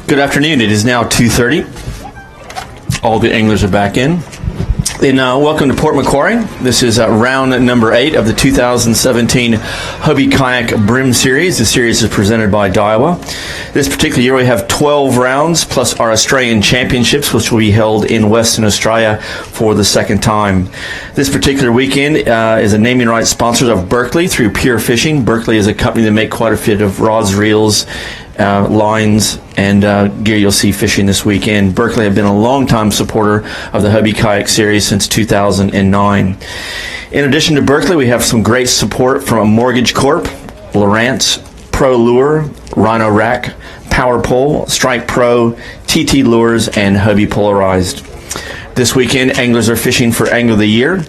Good afternoon. It is now 2:30. All the anglers are back in. And welcome to Port Macquarie. This is round number 8 of the 2017 Hobie Kayak Bream Series. The series is presented by Daiwa. This particular year we have 12 rounds plus our Australian Championships, which will be held in Western Australia for the second time. This particular weekend is a naming rights sponsor of Berkley through Pure Fishing. Berkley is a company that make quite a bit of rods, reels, lines, and gear you'll see fishing this weekend. Berkley have been a long-time supporter of the Hobie Kayak Series since 2009. In addition to Berkley, we have some great support from a Mortgage Corp, Lowrance, Pro Lure, Rhino Rack, Power Pole, Strike Pro, TT Lures, and Hobie Polarized. This weekend, anglers are fishing for Angler of the Year,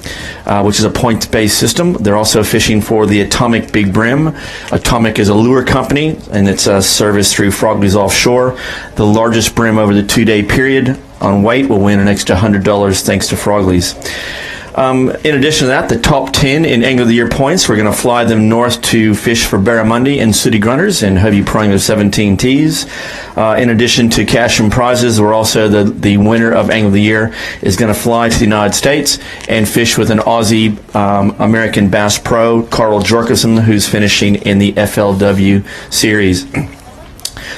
which is a points-based system. They're also fishing for the Atomic Big Brim. Atomic is a lure company, and it's serviced through Frogley's Offshore. The largest brim over the 2-day period on weight will win an extra $100 thanks to Frogley's. In addition to that, the top 10 in Angler of the Year points, we're going to fly them north to fish for barramundi and sooty grunters and Hobie Prime of 17 Ts. In addition to cash and prizes, we're also the winner of Angler of the Year is going to fly to the United States and fish with an Aussie American Bass Pro, Carl Jorgensen, who's finishing in the FLW series.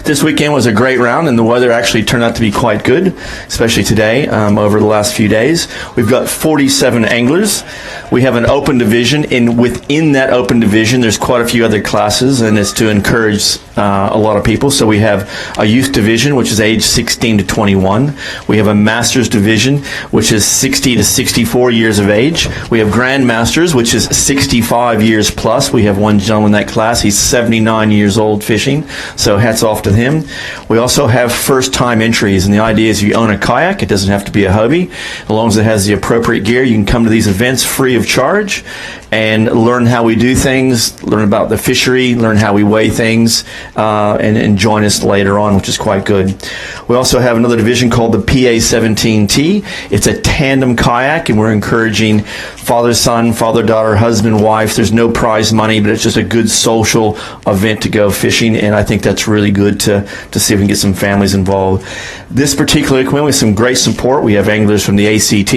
This weekend was a great round, and the weather actually turned out to be quite good, especially today, over the last few days. We've got 47 anglers. We have an open division, and within that open division, there's quite a few other classes, and it's to encourage a lot of people. So we have a youth division, which is age 16 to 21. We have a master's division, which is 60 to 64 years of age. We have grandmasters, which is 65 years plus. We have one gentleman in that class. He's 79 years old fishing, so hats off to him. We also have first-time entries, and the idea is you own a kayak. It doesn't have to be a Hobie. As long as it has the appropriate gear, you can come to these events free of charge and learn how we do things, learn about the fishery, learn how we weigh things, and join us later on, which is quite good. We also have another division called the PA-17T. It's a tandem kayak, and we're encouraging father-son, father-daughter, husband-wife. There's no prize money, but it's just a good social event to go fishing, and I think that's really good to see if we can get some families involved. This particular weekend with some great support. We have anglers from the ACT,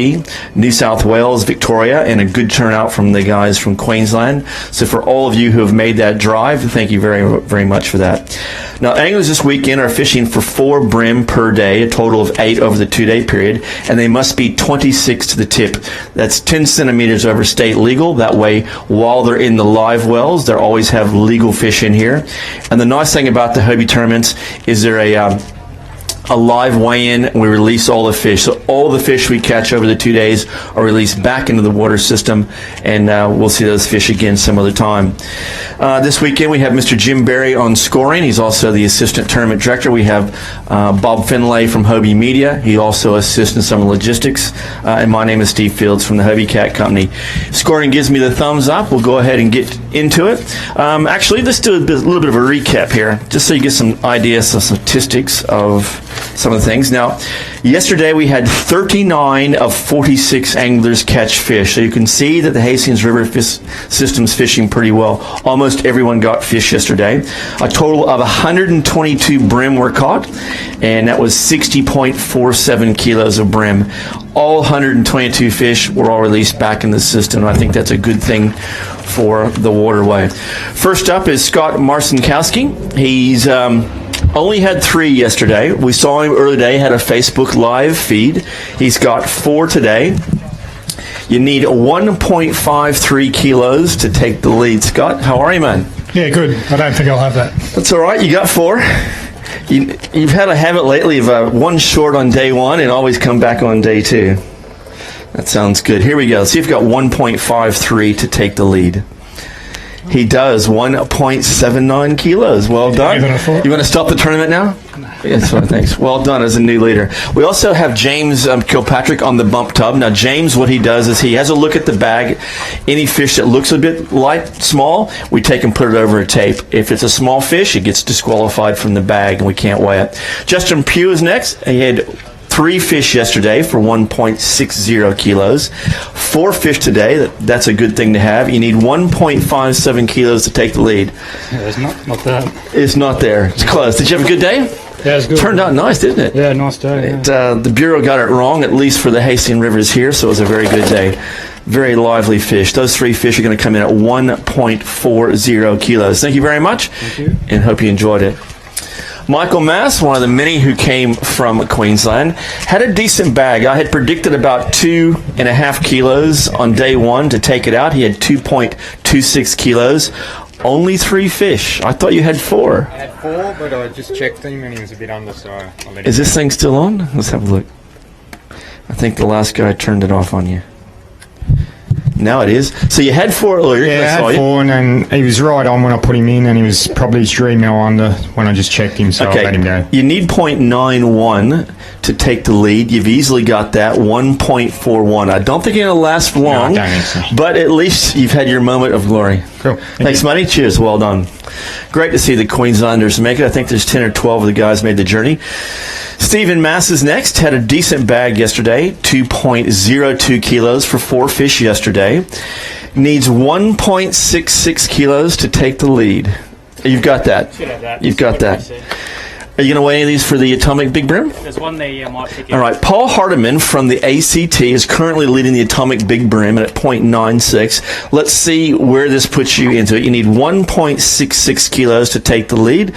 New South Wales, Victoria, and a good turnout from the guys from Queensland. So for all of you who have made that drive, thank you very, very much for that. Now, anglers this weekend are fishing for 4 brim per day, a total of 8 over the 2-day period, and they must be 26 to the tip. That's 10 centimeters over state legal. That way, while they're in the live wells, they'll always have legal fish in here. And the nice thing about the Hobie tournaments is they're a live weigh-in, and we release all the fish. So all the fish we catch over the 2 days are released back into the water system, and we'll see those fish again some other time. This weekend we have Mr. Jim Berry on scoring. He's also the assistant tournament director. We have Bob Finlay from Hobie Media. He also assists in some logistics. And my name is Steve Fields from the Hobie Cat Company. Scoring gives me the thumbs up. We'll go ahead and get into it. Actually, let's do a little bit of a recap here, just so you get some ideas, some statistics of some of the things. Now, yesterday we had 39 of 46 anglers catch fish. So you can see that the Hastings River system's fishing pretty well. Almost everyone got fish yesterday. A total of 122 brim were caught, and that was 60.47 kilos of brim. All 122 fish were all released back in the system. I think that's a good thing for the waterway. First up is Scott Marcinkowski. He's only had 3 yesterday. We saw him early today, had a Facebook live feed. He's got 4 today. You need 1.53 kilos to take the lead. Scott, how are you, man? Yeah, good. I don't think I'll have that. That's all right. You got 4. You've had a habit lately of one short on day 1 and always come back on day 2. That sounds good. Here we go. See if you've got 1.53 to take the lead. He does, 1.79 kilos. Well done. You want to stop the tournament now? Yes, well, thanks. Well done as a new leader. We also have James Kilpatrick on the bump tub. Now, James, what he does is he has a look at the bag. Any fish that looks a bit light, small, we take and put it over a tape. If it's a small fish, it gets disqualified from the bag and we can't weigh it. Justin Pugh is next. He had 3 fish yesterday for 1.60 kilos. 4 fish today. That's a good thing to have. You need 1.57 kilos to take the lead. Yeah, it's not there. It's not there. It's close. Did you have a good day? Yeah, it's good. Turned out nice, didn't it? Yeah, nice day. Yeah. The Bureau got it wrong, at least for the Hastings Rivers here, so it was a very good day. Very lively fish. Those 3 fish are going to come in at 1.40 kilos. Thank you very much. Thank you. And hope you enjoyed it. Michael Mass, one of the many who came from Queensland, had a decent bag. I had predicted about 2.5 kilos on day 1 to take it out. He had 2.26 kilos. Only 3 fish. I thought you had 4. I had 4, but I just checked him and he was a bit under, so I'll let Is this thing still on? Let's have a look. I think the last guy turned it off on you. Now it is. So you had 4 earlier. Yeah, I saw had you. 4, and then he was right on when I put him in, and he was probably 3 mil under when I just checked him, so I let him go. You need 0.91 to take the lead. You've easily got that, 1.41. I don't think you're going to last for long, No, I don't think so. but at least you've had your moment of glory. Cool. Thanks, Money. Cheers. Well done. Great to see the Queenslanders make it. I think there's 10 or 12 of the guys made the journey. Stephen Mass is next. Had a decent bag yesterday, 2.02 kilos for 4 fish yesterday. Needs 1.66 kilos to take the lead. You've got that. Should have that. You've got that. Are you going to weigh any of these for the Atomic Big Brim? There's one there I might pick All right. Paul Hardiman from the ACT is currently leading the Atomic Big Brim at 0.96. Let's see where this puts you into it. You need 1.66 kilos to take the lead.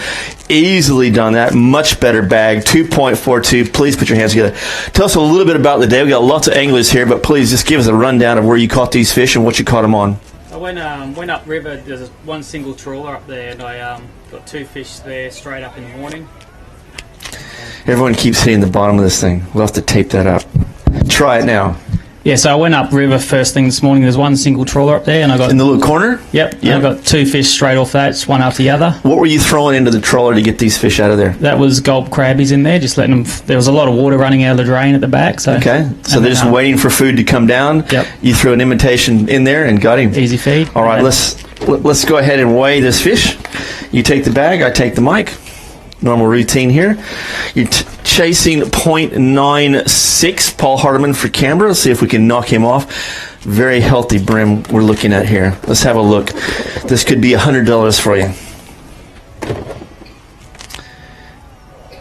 Easily done that. Much better bag. 2.42. Please put your hands together. Tell us a little bit about the day. We got lots of anglers here, but please just give us a rundown of where you caught these fish and what you caught them on. I went upriver. There's one single trawler up there, and I got 2 fish there straight up in the morning. Everyone keeps hitting the bottom of this thing. We'll have to tape that up. Try it now. Yeah, so I went upriver first thing this morning. There's one single trawler up there, and I got In the little corner? yep. Yep. I got 2 fish straight off that, just one after the other. What were you throwing into the trawler to get these fish out of there? That was gulp crabbies in there, just letting them. There was a lot of water running out of the drain at the back. So Okay. So and they're just then, waiting for food to come down. Yep. You threw an imitation in there and got him. Easy feed. All right, And let's go ahead and weigh this fish. You take the bag, I take the mic. Normal routine here. You're chasing 0.96. Paul Hardiman for Canberra. Let's see if we can knock him off. Very healthy brim we're looking at here. Let's have a look. This could be $100 for you.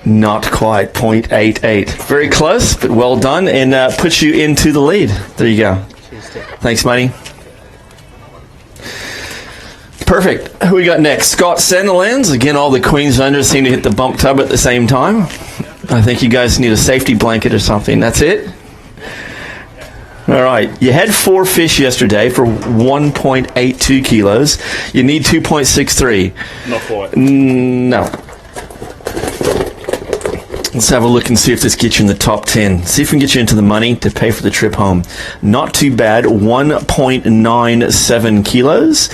Not quite. 0.88. Very close, but well done, and puts you into the lead. There you go. Thanks, Money. Perfect. Who we got next? Scott Sandilands. Again, all the Queenslanders seem to hit the bump tub at the same time. I think you guys need a safety blanket or something. That's it? All right. You had 4 fish yesterday for 1.82 kilos. You need 2.63. Not quite. No. Let's have a look and see if this gets you in the top 10. See if we can get you into the money to pay for the trip home. Not too bad. 1.97 kilos.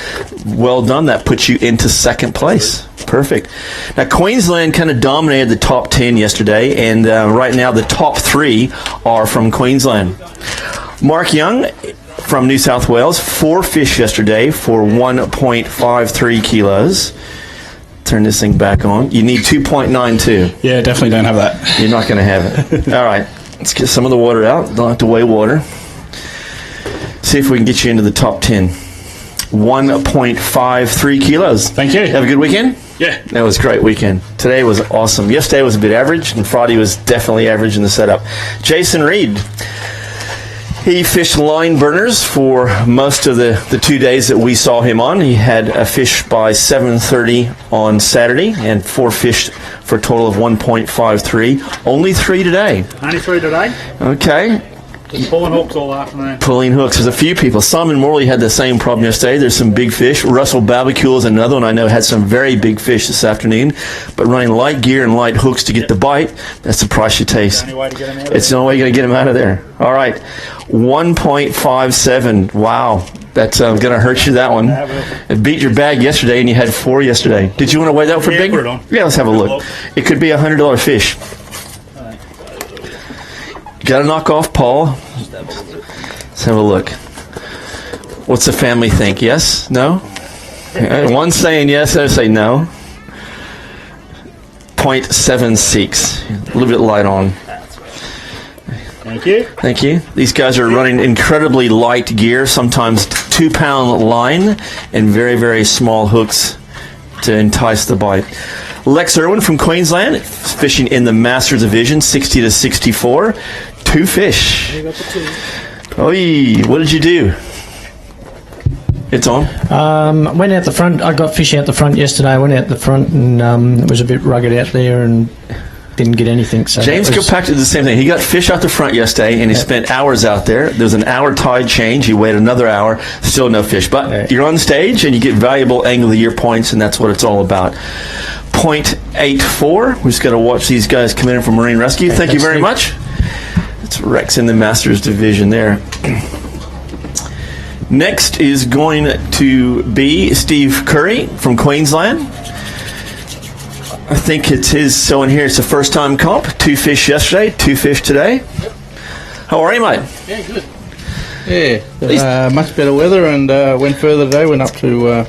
Well done. That puts you into second place. Perfect. Now, Queensland kind of dominated the top 10 yesterday, and right now the top 3 are from Queensland. Mark Young from New South Wales, 4 fish yesterday for 1.53 kilos. Turn this thing back on. You need 2.92. Yeah, definitely don't have that. You're not going to have it. All right. Let's get some of the water out. Don't have to weigh water. See if we can get you into the top 10. 1.53 kilos. Thank you. Have a good weekend? Yeah. That was a great weekend. Today was awesome. Yesterday was a bit average, and Friday was definitely average in the setup. Jason Reed. He fished line burners for most of the 2 days that we saw him on. He had a fish by 7:30 on Saturday and 4 fish for a total of 1.53. Only 3 today. Only 3 today. Okay. Just pulling hooks all afternoon. Pulling hooks. There's a few people. Simon Morley had the same problem yesterday. There's some big fish. Russell Barbecue is another one I know had some very big fish this afternoon. But running light gear and light hooks to get the bite, that's the price you taste. Only way to get them out of It's the only way you're going to get them out of there. All right. 1.57. Wow. That's going to hurt you, that one. It beat your bag yesterday, and you had 4 yesterday. Did you want to weigh that for Yeah, big? put it on. Yeah, let's have a look. It could be a $100 fish. Got to knock off Paul. Let's have a look. What's the family think? Yes? No? One's saying yes, others say no. 0.76. A little bit light on. Thank you. Thank you. These guys are running incredibly light gear, sometimes 2-pound line, and very, very small hooks to entice the bite. Lex Irwin from Queensland, fishing in the Masters division, 60 to 64. 2 fish. Oi, what did you do? It's on. Went out the front. I got fish out the front yesterday. I went out the front and it was a bit rugged out there and didn't get anything. So James Kilpatrick did the same thing. He got fish out the front yesterday and he spent hours out there. There was an hour tide change. He waited another hour. Still no fish. But you're on stage and you get valuable Angle of the Year points, and that's what it's all about. 0.84. We just got to watch these guys come in from Marine Rescue. Thank you very much. It's Rex in the Masters division there. Next is going to be Steve Curry from Queensland. I think it's his, so in here it's the first time comp. 2 fish yesterday, 2 fish today. How are you, mate? Yeah, good. Yeah, much better weather, and went further today. Went up to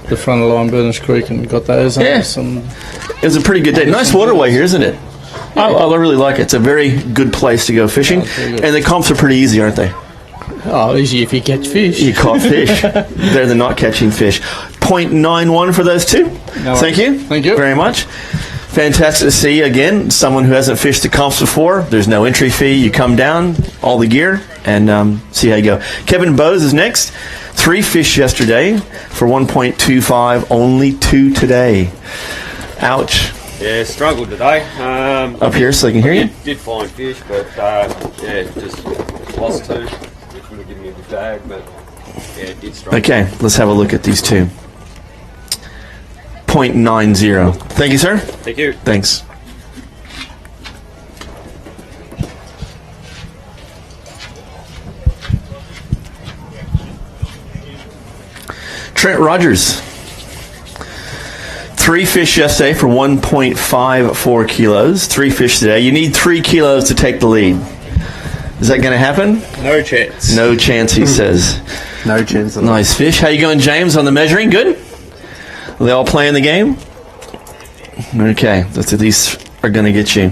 the front of Lime Burners Creek and got those. Yeah. It was a pretty good day. Nice waterway here, isn't it? Yeah. I really like it. It's a very good place to go fishing. And the comps are pretty easy, aren't they? Oh, easy if you catch fish. You caught fish. Better than not catching fish. 0.91 for those two. Thank you. Thank you very much. Fantastic to see you again. Someone who hasn't fished the comps before. There's no entry fee. You come down, all the gear, and see how you go. Kevin Bowes is next. 3 fish yesterday for 1.25. Only 2 today. Ouch. Yeah, struggled today. Up here so I can hear you. Did find fish, but just lost 2, which would have given me a good bag, but it did struggle. Okay, let's have a look at these 2. 0.90. Thank you, sir. Thank you. Thanks. Trent Rogers. 3 fish yesterday for 1.54 kilos. 3 fish today. You need 3 kilos to take the lead. Is that going to happen? No chance. No chance, he says. No chance. Nice fish. How you going, James, on the measuring? Good? Are they all playing the game? Okay. These are going to get you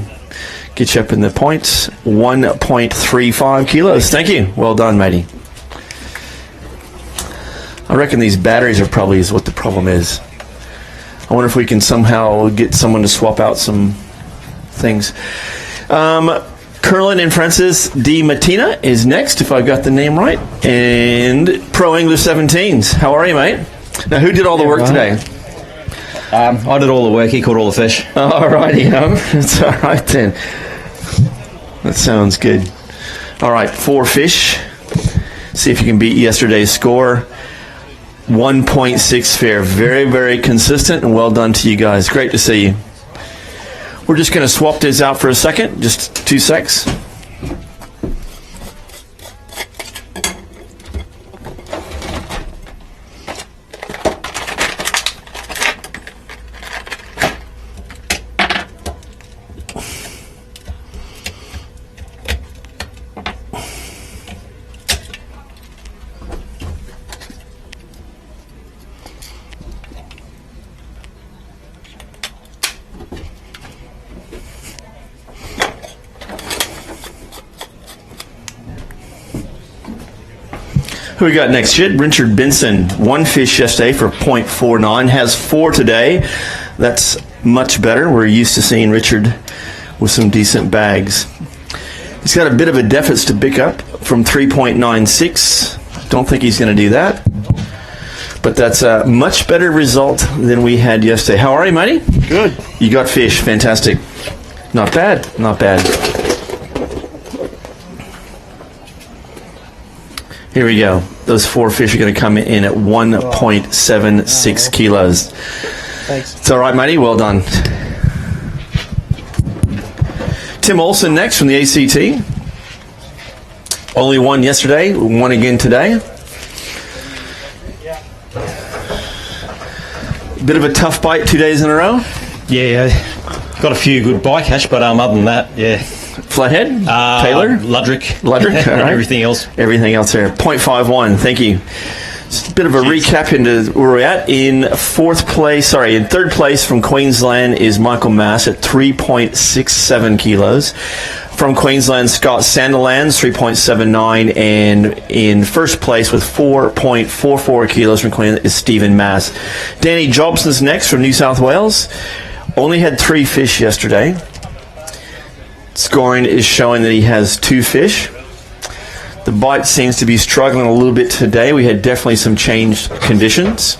up in the points. 1.35 kilos. Thank you. Well done, matey. I reckon these batteries are probably is what the problem is. I wonder if we can somehow get someone to swap out some things. Curlin and Francis D. Matina is next, if I've got the name right. And Pro English 17s. How are you, mate? Now, who did all the work today? I did all the work. He caught all the fish. All righty, That's all right then. That sounds good. All right, 4 fish. See if you can beat yesterday's score. 1.6 fair. Very, very consistent, and well done to you guys. Great to see you. We're just going to swap this out for a second. Just 2 secs. Who we got next? Richard Benson. 1 fish yesterday for 0.49. Has 4 today. That's much better. We're used to seeing Richard with some decent bags. He's got a bit of a deficit to pick up from 3.96. Don't think he's going to do that. But that's a much better result than we had yesterday. How are you, matey? Good. You got fish. Fantastic. Not bad. Not bad. Here we go. Those 4 fish are going to come in at 1.76 kilos. Thanks. It's all right, matey. Well done. Tim Olson next from the ACT. Only 1 yesterday, 1 again today. Bit of a tough bite 2 days in a row. Yeah, got a few good bite catch, but other than that, yeah. Flathead? Taylor? Ludrick. All right. Everything else. Everything else there. 0.51. Thank you. Just a bit of a recap into where we're at. In third place from Queensland is Michael Mass at 3.67 kilos. From Queensland, Scott Sandilands, 3.79. And in first place with 4.44 kilos from Queensland is Stephen Mass. Danny Jobson's next from New South Wales. only had 3 fish yesterday. Scoring is showing that he has 2 fish. The bite seems to be struggling a little bit today. We had definitely some changed conditions.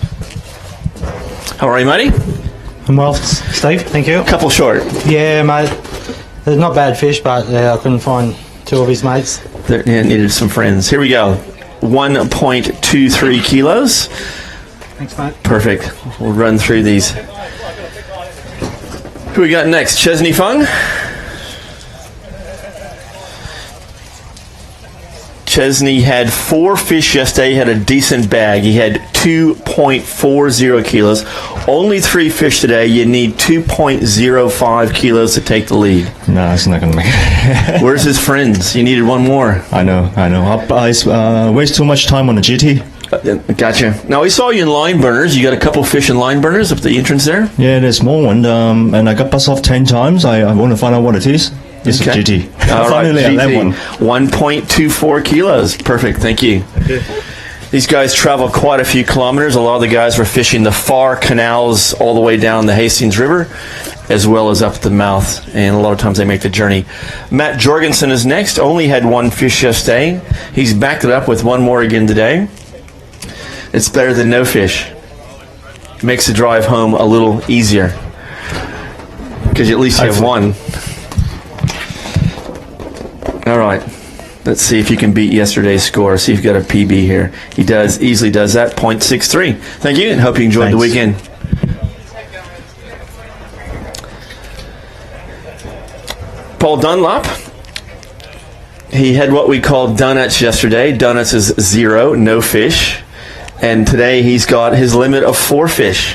How are you, matey? I'm well, Steve. Thank you. Couple short. Yeah, mate. They're not bad fish, but I couldn't find 2 of his mates. They needed some friends. Here we go. 1.23 kilos. Thanks, mate. Perfect. We'll run through these. Who we got next? Chesney Fung. Chesney had 4 fish yesterday. He had a decent bag. He had 2.40 kilos. Only 3 fish today. You need 2.05 kilos to take the lead. No, it's not going to make it. Where's his friends? You needed one more. I know. I waste too much time on the GT. Gotcha. Now, we saw you in line burners. You got a couple fish in line burners up the entrance there? Yeah, there's small one, and I got bust off 10 times. I want to find out what it is. It's Okay. a GT. All right, Finally, I GT. have one. 1.24 kilos. Perfect. Thank you. These guys travel quite a few kilometers. A lot of the guys were fishing the far canals all the way down the Hastings River, as well as up the mouth. And a lot of times they make the journey. Matt Jorgensen is next. Only had 1 fish yesterday. He's backed it up with 1 more again today. It's better than no fish. Makes the drive home a little easier. Because at least you have 1. All right. Let's see if you can beat yesterday's score. See if you've got a PB here. He does, easily does that, 0.63. Thank you, and hope you enjoyed the weekend. Paul Dunlop. He had what we called donuts yesterday. Donuts is 0, no fish. And today he's got his limit of 4 fish.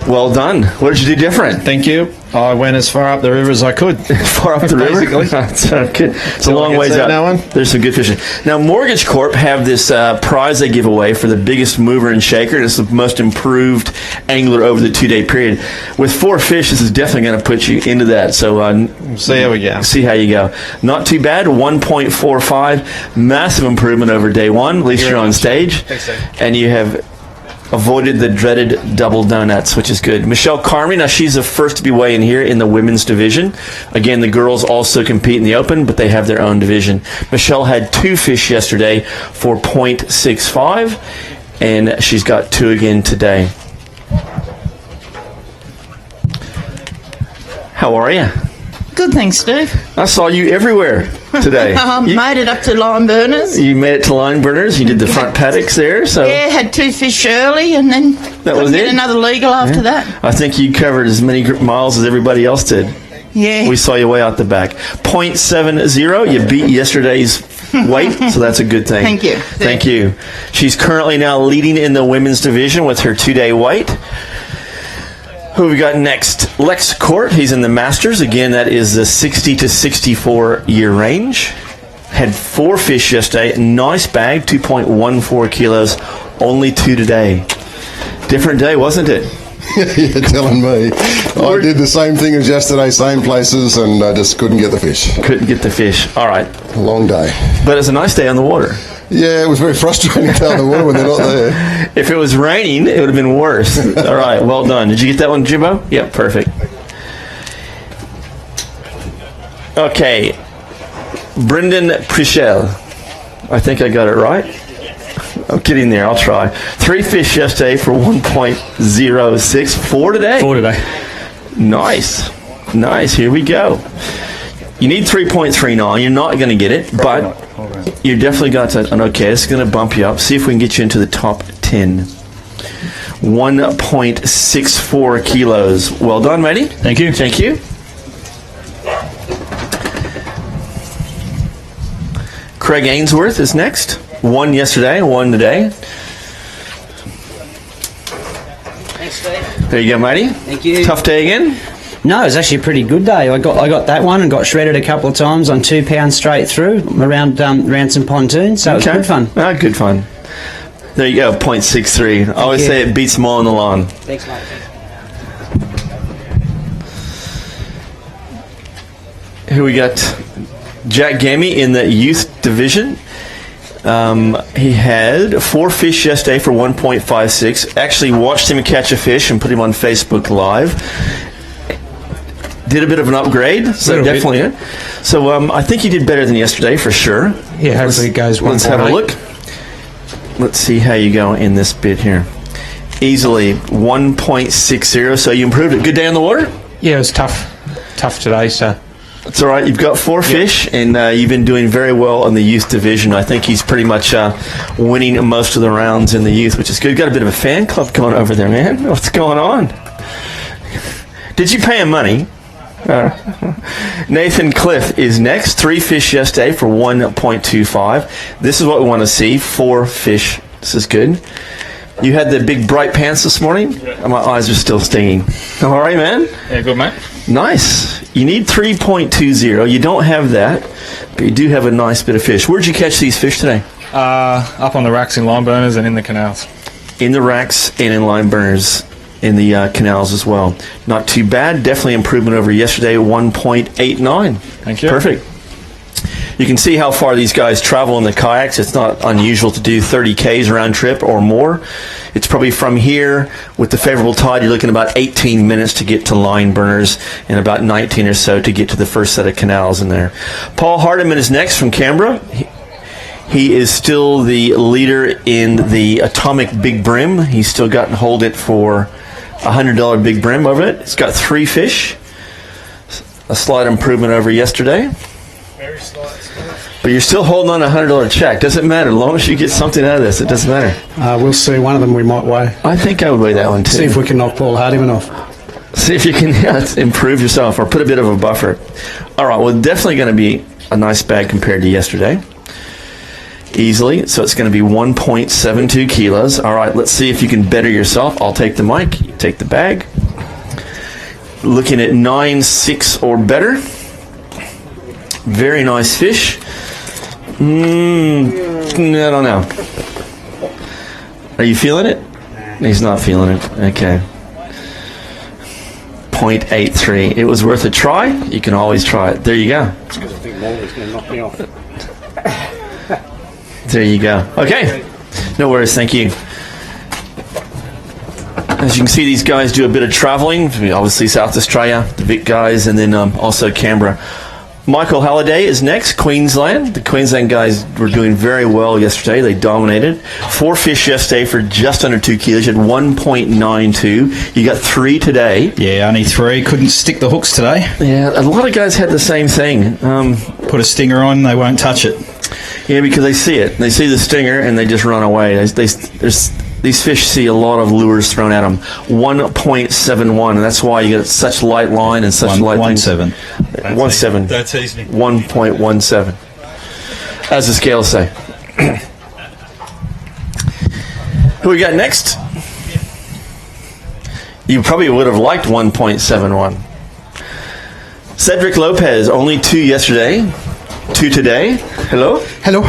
Well done. What did you do different? Thank you. I went as far up the river as I could. Far up the river? Basically. It's a long ways out. There's some good fishing. Now, Mortgage Corp have this prize they give away for the biggest mover and shaker. It's the most improved angler over the 2-day period. With 4 fish, this is definitely going to put you into that. So see how we go. See how you go. Not too bad. 1.45. Massive improvement over day 1. At least you're on stage. Thanks, Dave. And you have avoided the dreaded double donuts, which is good. Michelle Carmi, now she's the first to be weighing here in the women's division. Again, the girls also compete in the open, but they have their own division. Michelle had 2 fish yesterday for 0.65, and she's got 2 again today. How are you? Good, thanks, Steve. I saw you everywhere today. Made it up to line burners. You made it to line burners. You did the front paddocks there. So Yeah, had 2 fish early, and then That was get it? another legal after that. I think you covered as many miles as everybody else did. Yeah. We saw you way out the back. 0.70. You beat yesterday's weight, so that's a good thing. Thank you. Thank you. She's currently now leading in the women's division with her 2-day weight. Who have we got next? Lex Court. He's in the Masters. Again, that is the 60 to 64 year range. Had 4 fish yesterday. Nice bag, 2.14 kilos. Only 2 today. Different day, wasn't it? You're telling me. I did the same thing as yesterday, same places, and I just couldn't get the fish. Couldn't get the fish. All right. A long day. But it's a nice day on the water. Yeah, it was very frustrating down the water when they're not there. If it was raining, it would have been worse. All right, well done. Did you get that one, Jimbo? Yep, perfect. Okay. Brendan Prichel. I think I got it right. I'm getting there. I'll try. 3 fish yesterday for 1.06. 4 today? 4 today. Nice. Nice. Here we go. You need 3.39. You're not going to get it, but you definitely got an okay. It's going to bump you up. See if we can get you into the top 10. 1.64 kilos. Well done, matey. Thank you. Thank you. Craig Ainsworth is next. 1 yesterday, 1 today. Thanks, Steve. There you go, matey. Thank you. Tough day again? No, it was actually a pretty good day. I got that one and got shredded a couple of times on 2 pounds straight through around Ransom Pontoon, so it was good fun. Ah, good fun. There you go, 0.63. I always say it beats more on the lawn. Thanks, mate. Here we got Jack Gamey in the youth division. He had 4 fish yesterday for 1.56. Actually watched him catch a fish and put him on Facebook Live. Did a bit of an upgrade, so definitely. So I think he did better than yesterday for sure. Yeah, hopefully it goes one. Let's have a look. Let's see how you go in this bit here. Easily 1.60, so you improved it. Good day on the water? Yeah, it was tough today, so. It's all right. You've got 4 fish, and you've been doing very well in the youth division. I think he's pretty much winning most of the rounds in the youth, which is good. Got a bit of a fan club going over there, man. What's going on? Did you pay him money? Nathan Cliff is next. 3 fish yesterday for 1.25. This is what we want to see. 4 fish. This is good. You had the big bright pants this morning? Yeah. My eyes are still stinging. All right, man? Yeah, good, mate. Nice. You need 3.20. You don't have that, but you do have a nice bit of fish. Where'd you catch these fish today? Up on the racks in lime burners and in the canals. In the racks and in lime burners in the canals as well. Not too bad. Definitely improvement over yesterday, 1.89. Thank you. Perfect. You can see how far these guys travel in the kayaks. It's not unusual to do 30 Ks round trip or more. It's probably from here, with the favorable tide, you're looking about 18 minutes to get to line burners and about 19 or so to get to the first set of canals in there. Paul Hardiman is next from Canberra. He is still the leader in the Atomic Big Brim. He's still got to hold it for $100 Big Brim over it. It's got 3 fish. A slight improvement over yesterday. Very slight. But you're still holding on a $100 check. Doesn't matter. As long as you get something out of this, it doesn't matter. We'll see. One of them we might weigh. I think I would weigh that one too. See if we can knock Paul Hardiman off. See if you can improve yourself or put a bit of a buffer. All right. Well, definitely going to be a nice bag compared to yesterday. Easily. So it's going to be 1.72 kilos. All right. Let's see if you can better yourself. I'll take the mic. You take the bag. Looking at 9.6 or better. Very nice fish. I don't know. Are you feeling it? He's not feeling it. Okay. 0.83. It was worth a try. You can always try it. There you go. It's because I think Mulder's going to knock me off. There you go. Okay. No worries. Thank you. As you can see, these guys do a bit of traveling. Obviously, South Australia, the Vic guys, and then also Canberra. Michael Halliday is next, Queensland. The Queensland guys were doing very well yesterday. They dominated. 4 fish yesterday for just under 2 kilos. You had 1.92. You got 3 today. Yeah, only 3. Couldn't stick the hooks today. Yeah, a lot of guys had the same thing. Put a stinger on, they won't touch it. Yeah, because they see it. They see the stinger and they just run away. These fish see a lot of lures thrown at them. 1.71, and that's why you get such light line and such light 1.7. 1.7. That's easy. 1.17. As the scales say. Who we got next? You probably would have liked 1.71. Cedric Lopez, only 2 yesterday. 2 today. Hello? Hello.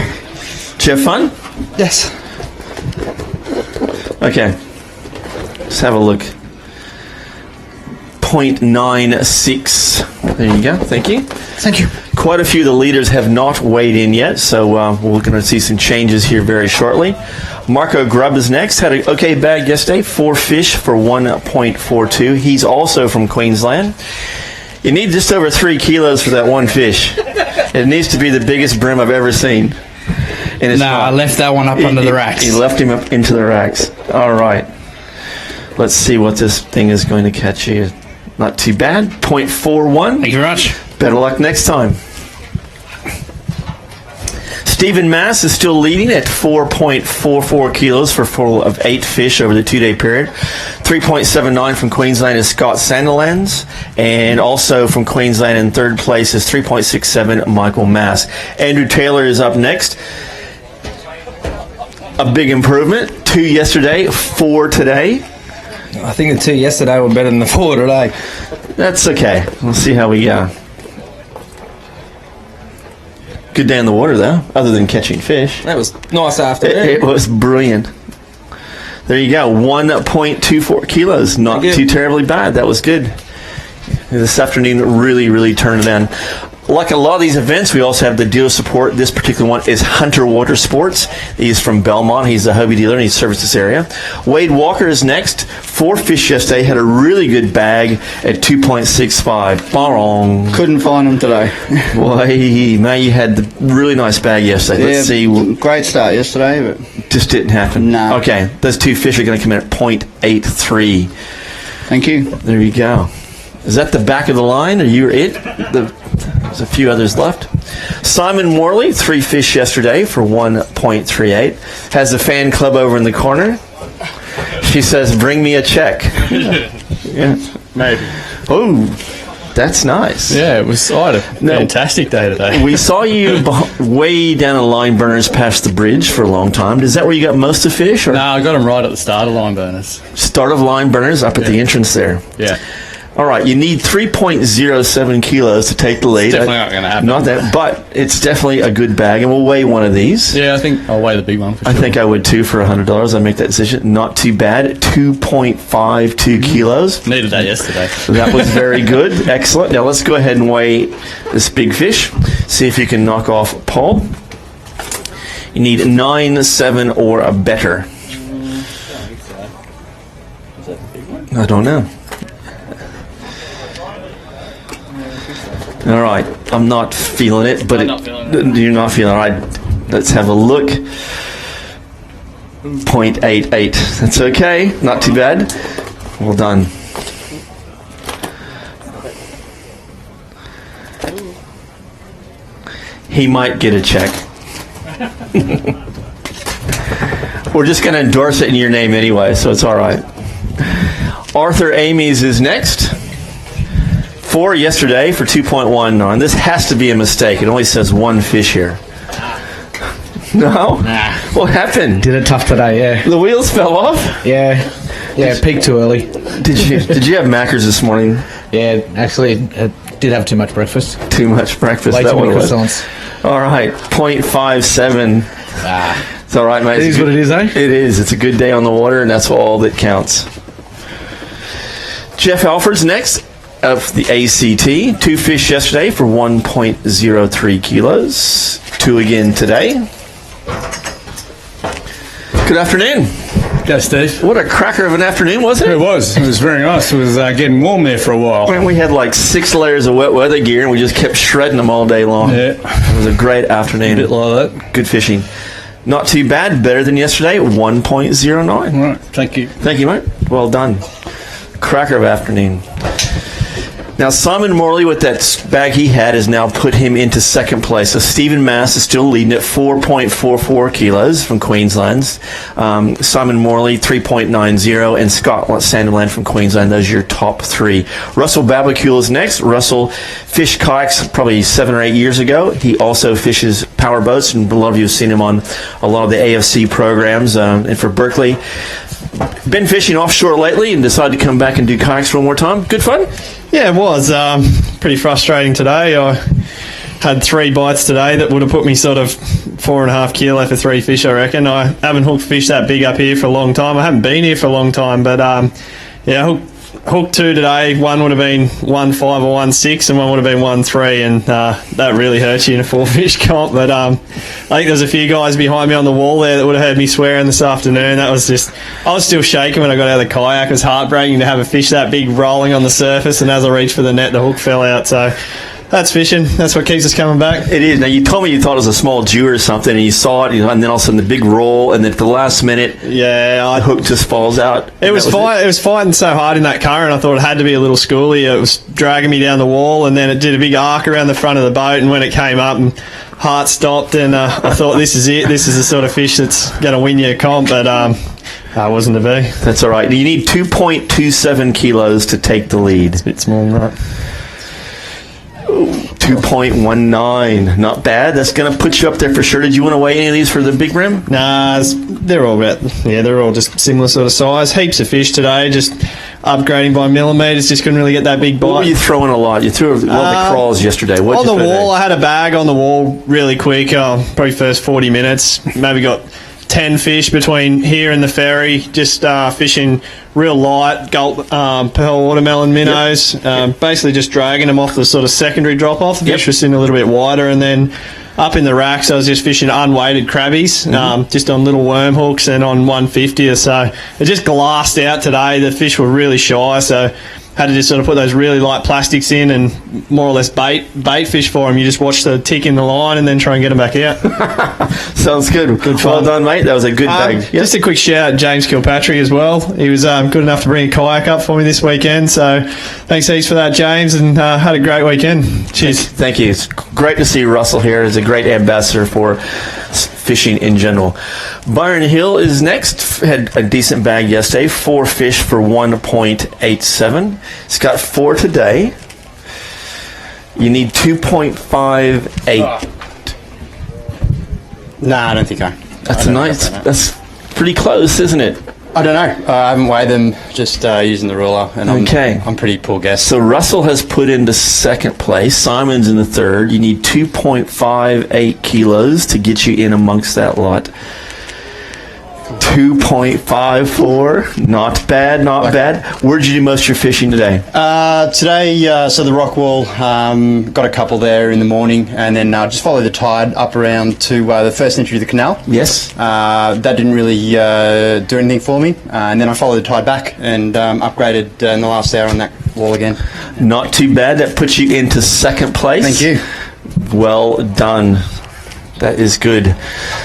Did you have fun? Yes. Okay. Let's have a look. 0.96. There you go. Thank you. Thank you. Quite a few of the leaders have not weighed in yet, so we're going to see some changes here very shortly. Marco Grubb is next. Had an okay bag yesterday. 4 fish for 1.42. He's also from Queensland. You need just over 3 kilos for that one fish. It needs to be the biggest brim I've ever seen. No, I left that one up under the racks. You left him up into the racks. All right. Let's see what this thing is going to catch you. Not too bad. 0.41. Thank you very much. Better luck next time. Stephen Mass is still leading at 4.44 kilos for a total of 8 fish over the 2-day period. 3.79 from Queensland is Scott Sandilands. And also from Queensland in 3rd place is 3.67 Michael Mass. Andrew Taylor is up next. A big improvement. 2 yesterday, 4 today. I think the 2 yesterday were better than the 4 today. That's okay. We'll see how we go. Good day in the water, though, other than catching fish. That was nice afternoon. It was brilliant. There you go. 1.24 kilos. Not too terribly bad. That was good. This afternoon really, really turned it on. Like a lot of these events, we also have the dealer support. This particular one is Hunter Water Sports. He's from Belmont. He's a Hobie dealer and he serves this area. Wade Walker is next. 4 fish yesterday. Had a really good bag at 2.65. Barong. Couldn't find them today. Boy, man, you had the really nice bag yesterday. Let's see. Great start yesterday, but just didn't happen. No. Okay, those 2 fish are going to come in at 0.83. Thank you. There you go. Is that the back of the line? Are you it? There's a few others left. Simon Morley, 3 fish yesterday for 1.38. Has a fan club over in the corner. She says, "Bring me a check." Yeah, maybe. Oh, that's nice. Yeah, I had a fantastic day today. We saw you way down the line burners past the bridge for a long time. Is that where you got most of the fish? Or? No, I got them right at the start of line burners. Start of line burners up at the entrance there. Yeah. All right, you need 3.07 kilos to take the lead. It's definitely not going to happen. Not that, but it's definitely a good bag, and we'll weigh one of these. Yeah, I think I'll weigh the big one for sure. I think I would too for $100. I make that decision. Not too bad. 2.52 kilos. Needed that yesterday. That was very good. Excellent. Now let's go ahead and weigh this big fish. See if you can knock off Paul. You need 9.7 or a better. I don't know. All right, I'm not feeling it, but you're not feeling it. All right, let's have a look. 0.88. That's okay. Not too bad. Well done. He might get a check. We're just going to endorse it in your name anyway, so it's all right. Arthur Amies is next. 4 yesterday for 2.19. This has to be a mistake. It only says 1 fish here. No? Nah. What happened? Did it tough today, yeah. The wheels fell off? Yeah. Yeah, peaked too early. Did you have Macca's this morning? Yeah, actually, I did have too much breakfast. Too much breakfast. Way that too many was. croissants. All right, 0.57. It's all right, mate. It is what it is, eh? It is. It's a good day on the water, and that's all that counts. Jeff Alford's next of the ACT. 2 fish yesterday for 1.03 kilos. 2 again today. Good afternoon. Yeah, Steve. What a cracker of an afternoon, wasn't it? It was. It was very nice. It was getting warm there for a while. Man, we had like 6 layers of wet weather gear, and we just kept shredding them all day long. Yeah. It was a great afternoon. A bit like that. Good fishing. Not too bad. Better than yesterday. 1.09. Right. Thank you. Thank you, mate. Well done. Cracker of afternoon. Now, Simon Morley, with that bag he had, has now put him into second place. So Stephen Mass is still leading at 4.44 kilos from Queensland. Simon Morley, 3.90, and Scott Sanderland from Queensland. Those are your top 3. Russell Babacule is next. Russell fished kayaks probably 7 or 8 years ago. He also fishes power boats, and a lot of you have seen him on a lot of the AFC programs. And for Berkley, been fishing offshore lately and decided to come back and do kayaks one more time. Good fun? Yeah, it was. Pretty frustrating today. I had 3 bites today that would have put me sort of 4.5 kilo for 3 fish, I reckon. I haven't hooked fish that big up here for a long time. I haven't been here for a long time, but yeah, hooked 2 today. One would have been 1.5 or 1.6, and one would have been 1.3, and that really hurts you in a 4-fish comp. But I think there's a few guys behind me on the wall there that would have heard me swearing this afternoon. That was just, I was still shaking when I got out of the kayak. It was heartbreaking to have a fish that big rolling on the surface, and as I reached for the net, the hook fell out. So that's fishing. That's what keeps us coming back. It is. Now, you told me you thought it was a small Jew or something, and you saw it, and then all of a sudden the big roll, and then at the last minute, the hook just falls out. It was fighting so hard in that current, I thought it had to be a little schoolie. It was dragging me down the wall, and then it did a big arc around the front of the boat, and when it came up, and heart stopped, and I thought, this is it. This is the sort of fish that's going to win you a comp, but that wasn't to be. That's all right. You need 2.27 kilos to take the lead. It's a bit small, right? 2.19, not bad. That's going to put you up there for sure. Did you want to weigh any of these for the big rim? Nah, they're all they're all just similar sort of size. Heaps of fish today, just upgrading by millimetres. Just couldn't really get that big bite. What were you throwing a lot? You threw a lot of crawls yesterday. On the wall, I had a bag on the wall really quick. Probably first 40 minutes. Maybe got 10 fish between here and the ferry, just fishing real light, pearl watermelon minnows, basically just dragging them off the sort of secondary drop-off. The fish was sitting a little bit wider, and then up in the racks I was just fishing unweighted crabbies, just on little worm hooks and on 150 or so. It just glassed out today. The fish were really shy, so had to just sort of put those really light plastics in and more or less bait fish for them. You just watch the tick in the line and then try and get them back out. Sounds good. Good fun. Well done, mate. That was a good bag. Yep. Just a quick shout out James Kilpatrick as well. He was good enough to bring a kayak up for me this weekend. So thanks heaps for that, James, and had a great weekend. Cheers. Thank you. It's great to see Russell here. He's a great ambassador for fishing in general. Byron Hill is next. Had a decent bag yesterday. 4 fish for 1.87. He's got 4 today. You need 2.58. Nah, I don't think I. That's pretty close, isn't it? I don't know. I haven't weighed them, just using the ruler, and I'm pretty poor guess. So Russell has put into second place. Simon's in the third. You need 2.58 kilos to get you in amongst that lot. 2.54. Not bad, not bad. Where'd you do most of your fishing today? Today, so the rock wall, got a couple there in the morning, and then just followed the tide up around to the first entry of the canal. Yes. That didn't really do anything for me, and then I followed the tide back and upgraded in the last hour on that wall again. Not too bad. That puts you into second place. Thank you. Well done. That is good.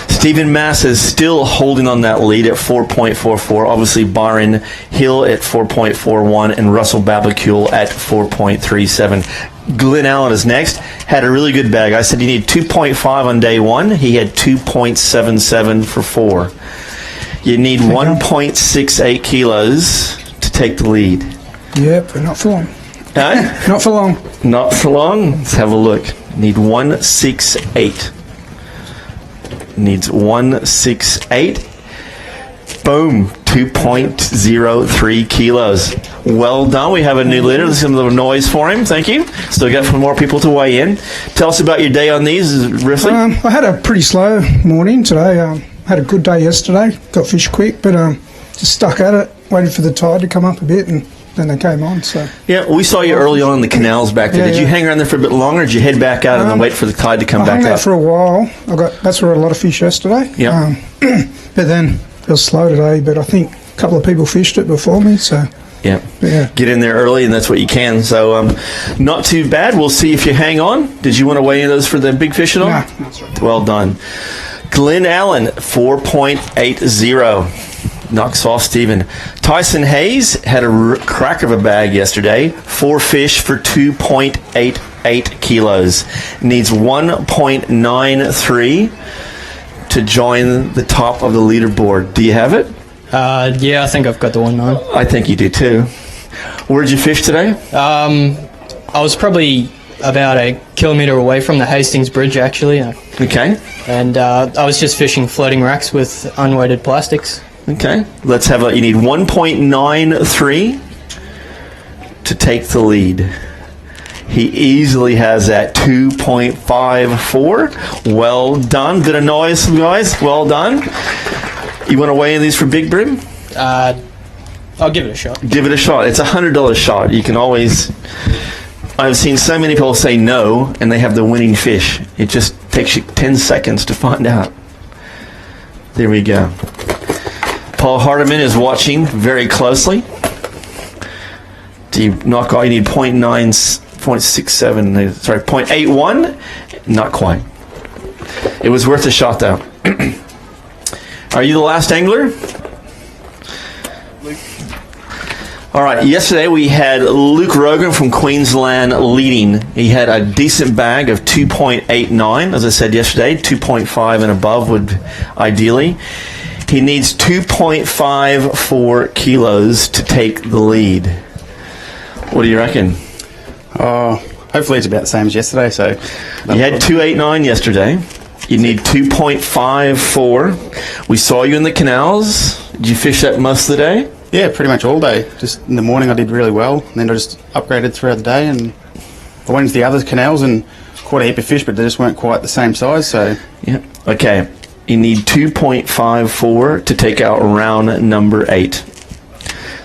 Stephen Mass is still holding on that lead at 4.44. Obviously, Byron Hill at 4.41 and Russell Babacule at 4.37. Glenn Allen is next. Had a really good bag. I said you need 2.5 on day 1. He had 2.77 for 4. You need 1.68 kilos to take the lead. Yep, but not for long. Huh? Not for long. Not for long. Let's have a look. Need 168. Needs 168. Boom. 2.03 kilos. Well done. We have a new leader. There's some little noise for him. Thank you. Still got some more people to weigh in. Tell us about your day on these, Riffley. I had a pretty slow morning today. Had a good day yesterday. Got fish quick, but just stuck at it, waited for the tide to come up a bit, and then they came on. So yeah, we saw you early on in the canals back there. Did you hang around there for a bit longer, or did you head back out and then wait for the tide to come back I hung up? out for a while. That's where a lot of fish yesterday. Yeah. But then it was slow today. But I think a couple of people fished it before me. So yeah. Yeah. Get in there early, and that's what you can. So not too bad. We'll see if you hang on. Did you want to weigh in those for the big fish at all? No, that's right. Well done. Glenn Allen, 4.80. Knocks off Stephen. Tyson Hayes had a crack of a bag yesterday. 4 fish for 2.88 kilos. Needs 1.93 to join the top of the leaderboard. Do you have it? Yeah, I think I've got the 1.9. I think you do too. Where'd you fish today? I was probably about a kilometre away from the Hastings Bridge, actually. Okay. And I was just fishing floating racks with unweighted plastics. Okay. Let's have you need 1.93 to take the lead. He easily has that 2.54. Well done. Bit of noise, guys. Well done. You want to weigh in these for Big Brim? I'll give it a shot. Give it a shot. It's a $100 shot. You can always... I've seen so many people say no, and they have the winning fish. It just takes you 10 seconds to find out. There we go. Paul Hardiman is watching very closely. Do you knock off? You need 0.67. Sorry, 0.81. Not quite. It was worth a shot, though. Are you the last angler? All right, yesterday we had Luke Rogan from Queensland leading. He had a decent bag of 2.89, as I said yesterday. 2.5 and above would ideally. He needs 2.54 kilos to take the lead. What do you reckon? Hopefully it's about the same as yesterday. So you had 2.89 yesterday. You need 2.54. We saw you in the canals. Did you fish that most of the day? yeah, pretty much all day. Just in the morning I did really well, and then I just upgraded throughout the day, and I went into the other canals and caught a heap of fish, but they just weren't quite the same size. So yeah, okay. You need 2.54 to take out round number 8.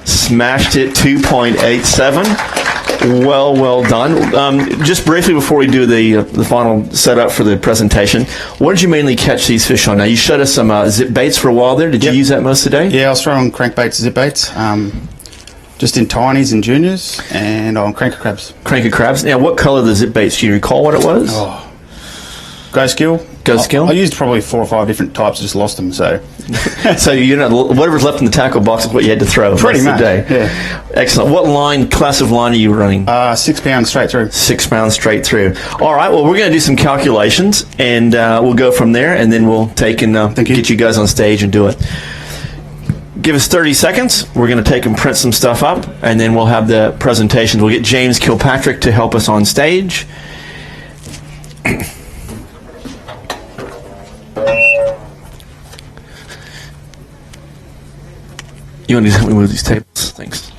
Smashed it, 2.87. Well done. Just briefly before we do the final setup for the presentation, what did you mainly catch these fish on? Now, you showed us some zip baits for a while there. Did you use that most of the day? Yeah, I was throwing crankbaits, zip baits, just in tinies and juniors, and on cranker crabs. Cranker crabs. Now, what color are the zip baits? Do you recall what it was? Oh, Go Skill. Go Skill? I used probably 4 or 5 different types, just lost them, so. So, whatever's left in the tackle box is what you had to throw. Pretty much, day. yeah. Excellent. What class of line are you running? 6 pounds straight through. 6 pounds straight through. All right, well, we're going to do some calculations, and we'll go from there, and then we'll take and get you guys on stage and do it. Give us 30 seconds. We're going to take and print some stuff up, and then we'll have the presentations. We'll get James Kilpatrick to help us on stage. You want to help me move these tables? Thanks.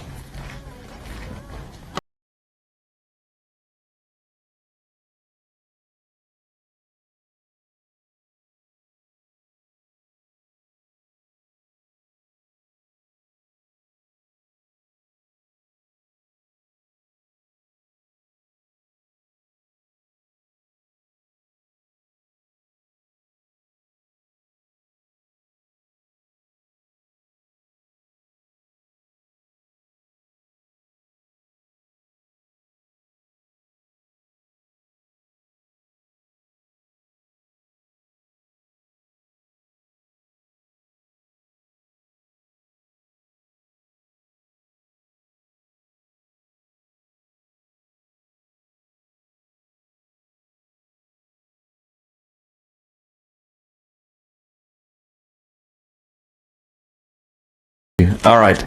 All right.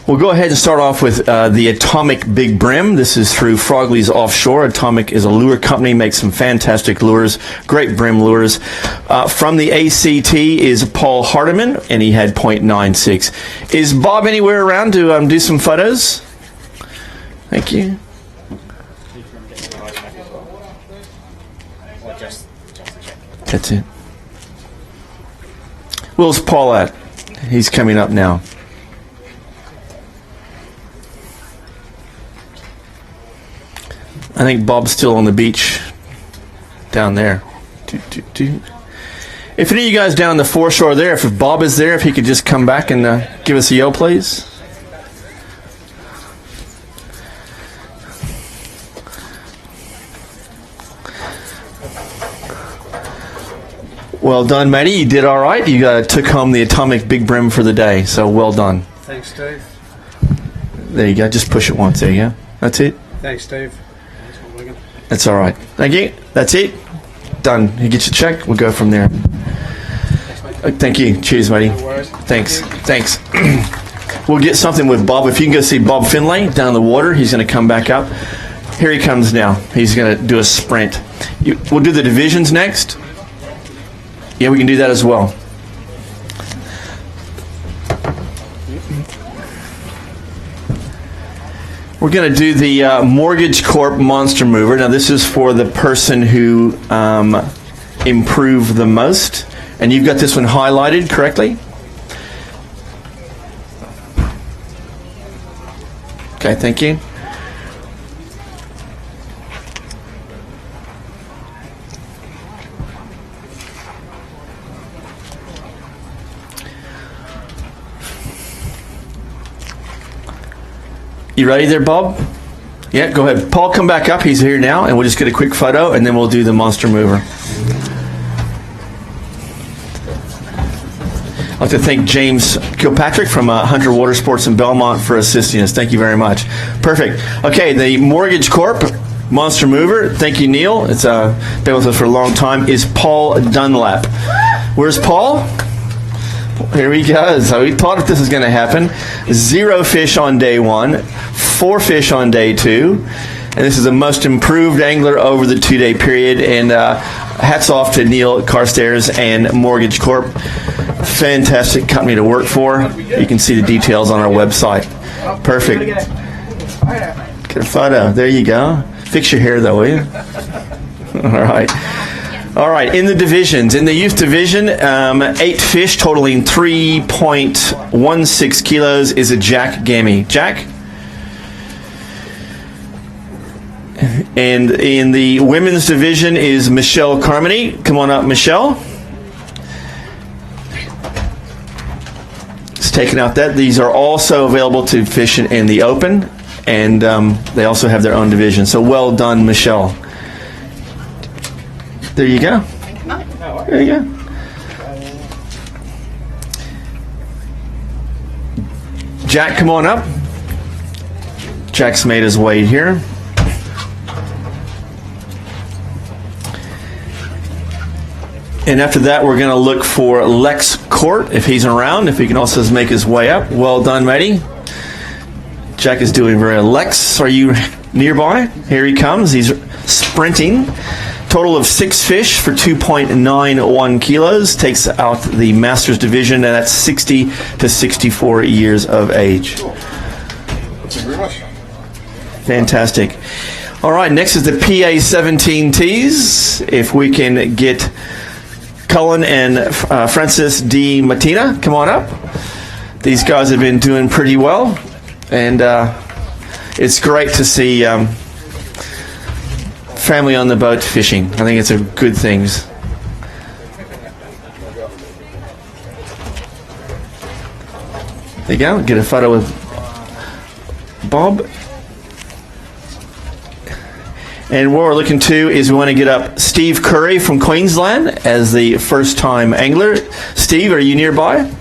We'll go ahead and start off with the Atomic Big Brim. This is through Frogley's Offshore. Atomic is a lure company, makes some fantastic lures, great brim lures. From the ACT is Paul Hardiman, and he had .96. Is Bob anywhere around to do some photos? Thank you. That's it. Where's Paul at? He's coming up now. I think Bob's still on the beach down there. If any of you guys down the foreshore there, if Bob is there, if he could just come back and give us a yell, please. Well done, matey. You did all right. You took home the Atomic Big Brim for the day, so well done. Thanks, Steve. There you go. Just push it once. There you go. That's it. Thanks, Steve. That's all right. Thank you. That's it. Done. You get your check. We'll go from there. Thank you. Cheers, matey. Thanks. Thanks. We'll get something with Bob. If you can go see Bob Finlay down the water, he's going to come back up. Here he comes now. He's going to do a sprint. We'll do the divisions next. Yeah, we can do that as well. We're going to do the Mortgage Corp Monster Mover. Now, this is for the person who improved the most. And you've got this one highlighted correctly? Okay, thank you. You ready there, Bob? Yeah, go ahead. Paul, come back up. He's here now, and we'll just get a quick photo, and then we'll do the monster mover. I'd like to thank James Kilpatrick from Hunter Water Sports in Belmont for assisting us. Thank you very much. Perfect. Okay, the Mortgage Corp Monster Mover, thank you, Neil. It's been with us for a long time, is Paul Dunlap. Where's Paul? Here he goes. So we thought if this was going to happen. 0 fish on day 1, 4 fish on day 2. And this is the most improved angler over the 2-day period. And hats off to Neil Carstairs and Mortgage Corp. Fantastic company to work for. You can see the details on our website. Perfect. Get a photo. There you go. Fix your hair, though, will you? All right. All right, in the divisions. In the youth division, 8 fish totaling 3.16 kilos is a Jack Gammy. Jack? And in the women's division is Michelle Carmody. Come on up, Michelle. It's taken out that. These are also available to fish in the open, and they also have their own division. So well done, Michelle. There you go. There you go. Jack, come on up. Jack's made his way here. And after that, we're going to look for Lex Court, if he's around, if he can also make his way up. Well done, matey. Jack is doing very well. Lex, are you nearby? Here he comes. He's sprinting. Total of 6 fish for 2.91 kilos. Takes out the Masters division, and that's 60 to 64 years of age. Fantastic. All right, next is the PA 17Ts. If we can get Cullen and Francis D. Matina, come on up. These guys have been doing pretty well, and it's great to see family on the boat fishing. I think it's a good thing. There you go. Get a photo with Bob. And what we're looking to is we want to get up Steve Curry from Queensland as the first-time angler. Steve, are you nearby?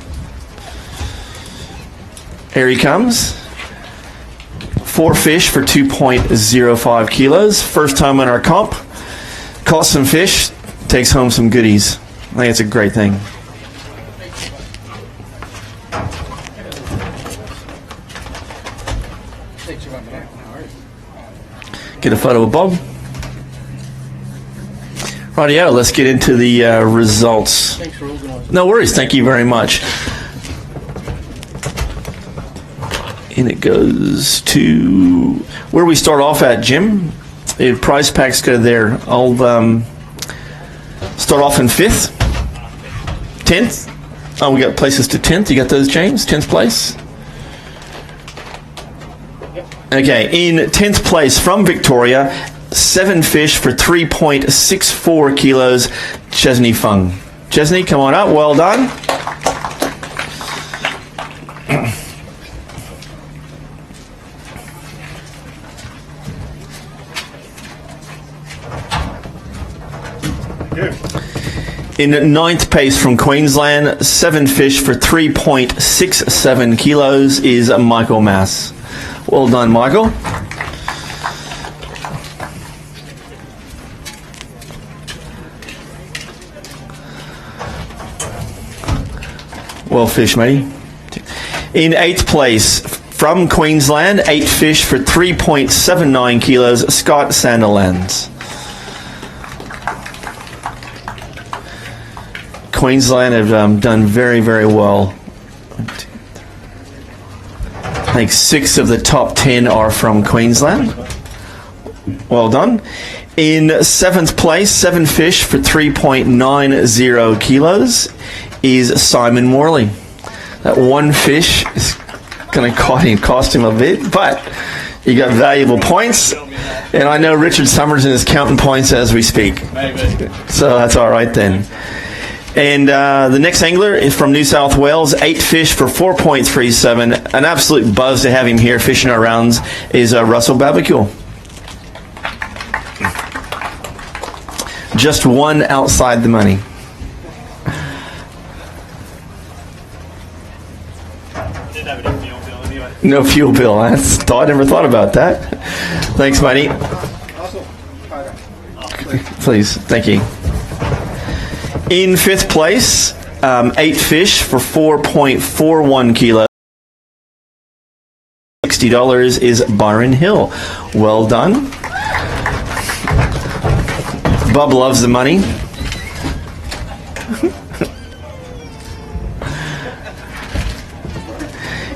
Here he comes. 4 fish for 2.05 kilos. First time on our comp. Caught some fish, takes home some goodies. I think it's a great thing. Get a photo of Bob. Rightio, let's get into the results. Thanks for organising. No worries, thank you very much. And it goes to where we start off at, Jim. The prize packs go there. I'll start off in 5th. 10th. Oh, we got places to 10th. You got those, James? 10th place? Okay, in 10th place from Victoria, 7 fish for 3.64 kilos, Chesney Fung. Chesney, come on up. Well done. In 9th place from Queensland, 7 fish for 3.67 kilos is Michael Mass. Well done, Michael. Well fished, matey. In 8th place from Queensland, 8 fish for 3.79 kilos, Scott Sanderlands. Queensland have done very, very well. I think 6 of the top 10 are from Queensland. Well done. In 7th place, 7 fish for 3.90 kilos is Simon Morley. That 1 fish is going to cost him a bit, but you got valuable points. And I know Richard Summerson is counting points as we speak. Maybe. So that's all right then. And the next angler is from New South Wales, 8 fish for 4.37. An absolute buzz to have him here fishing our rounds is Russell Babacule. Just 1 outside the money. No fuel bill. I never thought about that. Thanks, buddy. Please, thank you. In 5th place, 8 fish for 4.41 kilos. $60 is Byron Hill. Well done. Bub loves the money.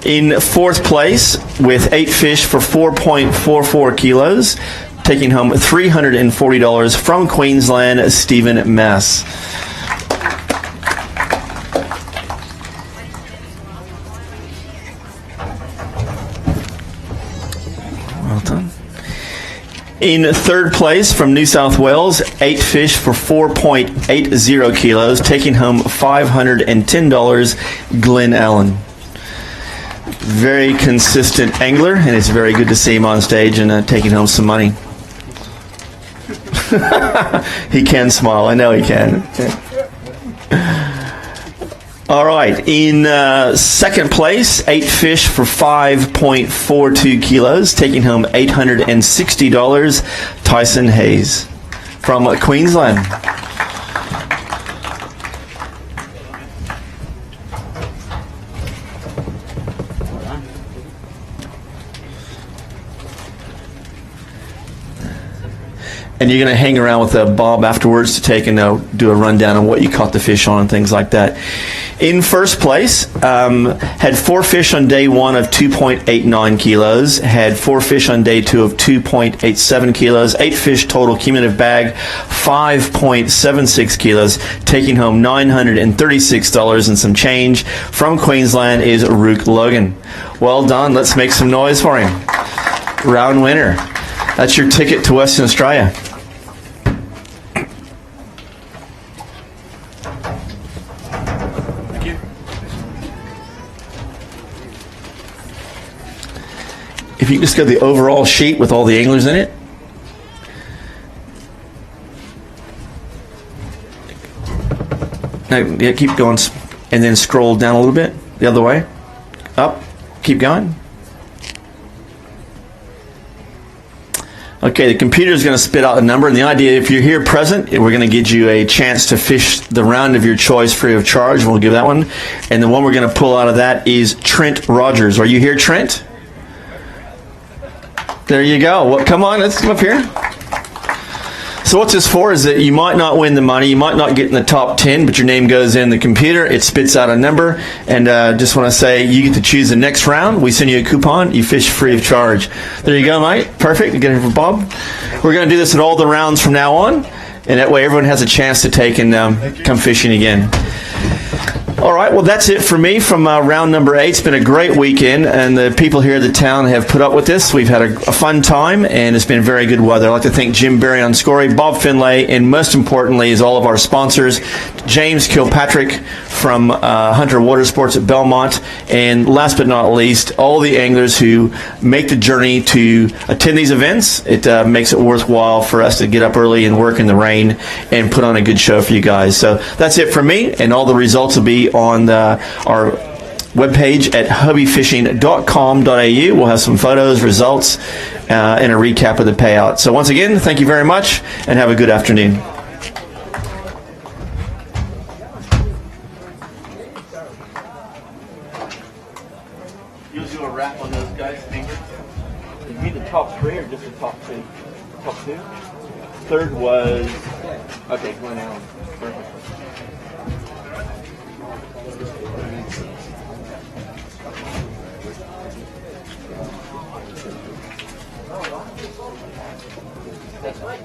In 4th place, with 8 fish for 4.44 kilos, taking home $340 from Queensland, Stephen Mess. Well done. In third place from New South Wales, 8 fish for 4.80 kilos, taking home $510, Glenn Allen. Very consistent angler, and it's very good to see him on stage and taking home some money. He can smile. I know he can. All right. In second place, 8 fish for 5.42 kilos, taking home $860, Tyson Hayes from Queensland. And you're going to hang around with Bob afterwards to take and do a rundown on what you caught the fish on and things like that. In first place, had 4 fish on day 1 of 2.89 kilos, had 4 fish on day 2 of 2.87 kilos, 8 fish total cumulative bag, 5.76 kilos, taking home $936 and some change. From Queensland is Rook Logan. Well done. Let's make some noise for him. Round winner. That's your ticket to Western Australia. If you just go to the overall sheet with all the anglers in it. Now, yeah, keep going and then scroll down a little bit the other way. Up. Keep going. Okay, the computer is going to spit out a number, and the idea, if you're here present, we're going to give you a chance to fish the round of your choice free of charge. We'll give that one. And the one we're going to pull out of that is Trent Rogers. Are you here, Trent? There you go. Well, come on, let's come up here. So what's this for is that you might not win the money, you might not get in the top 10, but your name goes in the computer, it spits out a number, and just want to say you get to choose the next round. We send you a coupon, you fish free of charge. There you go, mate. Perfect. You get it for Bob. We're going to do this at all the rounds from now on, and that way everyone has a chance to take and come fishing again. All right, well, that's it for me from round number 8. It's been a great weekend, and the people here at the town have put up with this. We've had a fun time, and it's been very good weather. I'd like to thank Jim Berry on Scory, Bob Finlay, and most importantly is all of our sponsors, James Kilpatrick from Hunter Water Sports at Belmont, and last but not least, all the anglers who make the journey to attend these events. It makes it worthwhile for us to get up early and work in the rain and put on a good show for you guys. So that's it for me, and all the results will be on our webpage at hobbyfishing.com.au. We'll have some photos, results, and a recap of the payout. So once again, thank you very much, and have a good afternoon. You'll do a wrap on those guys' fingers. Did you mean the top 3 or just the top 2? Top 2? Third was... Okay, Glenn Allen. Perfect. That's right.